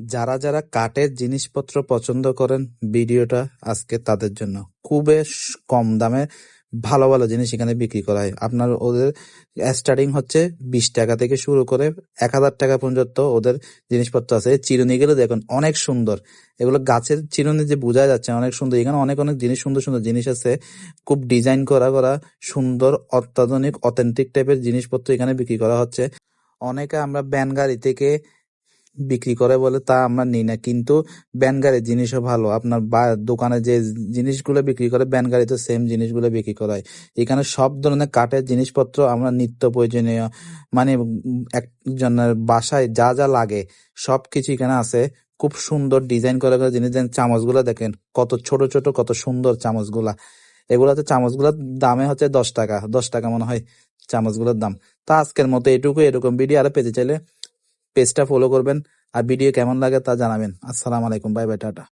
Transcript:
যারা যারা কাঠের জিনিসপত্র পছন্দ করেন, ভিডিওটা আজকে তাদের জন্য। খুবই কম দামে ভালো ভালো জিনিস এখানে বিক্রি করা হয়। আপনার ওদের স্টার্টিং হচ্ছে 20 টাকা থেকে শুরু করে 1000 টাকা পর্যন্ত ওদের জিনিসপত্র আছে। এই চিরুনিগুলো দেখুন অনেক সুন্দর, এগুলো গাছের চিরুনি যে বোঝা যাচ্ছে অনেক সুন্দর। এখানে অনেক অনেক জিনিস, সুন্দর সুন্দর জিনিস আছে, খুব ডিজাইন করা করা সুন্দর অত্যাধুনিক অথেন্টিক টাইপের জিনিসপত্র এখানে বিক্রি করা হচ্ছে। অনেকে আমরা ভ্যান গাড়ি থেকে বিক্রি করে বলে তা আমরা নিই না, কিন্তু ভ্যান গাড়ির জিনিসও ভালো। আপনার দোকানে যে জিনিসগুলো বিক্রি করে ভ্যান গাড়িতে সেম জিনিসগুলো বিক্রি করা হয়। এখানে সব ধরনের কাঠের জিনিসপত্র আমরা নিত্য প্রয়োজনীয়, মানে একজনের বাসায় যা যা লাগে সবকিছু এখানে আছে। খুব সুন্দর ডিজাইন করে করে জিনিস দেন। চামচগুলো দেখেন কত ছোট ছোট, কত সুন্দর চামচগুলা। এগুলাতে চামচগুলোর দামে হচ্ছে 10 টাকা, 10 টাকা মনে হয় চামচগুলোর দাম। তা আজকের মতো এটুকু। এরকম ভিডিও আরো পেতে চাইলে পেজটা ফলো করবেন, আর ভিডিও কেমন লাগে তা জানাবেন। আসসালামু আলাইকুম, বাই বাই, টাটা।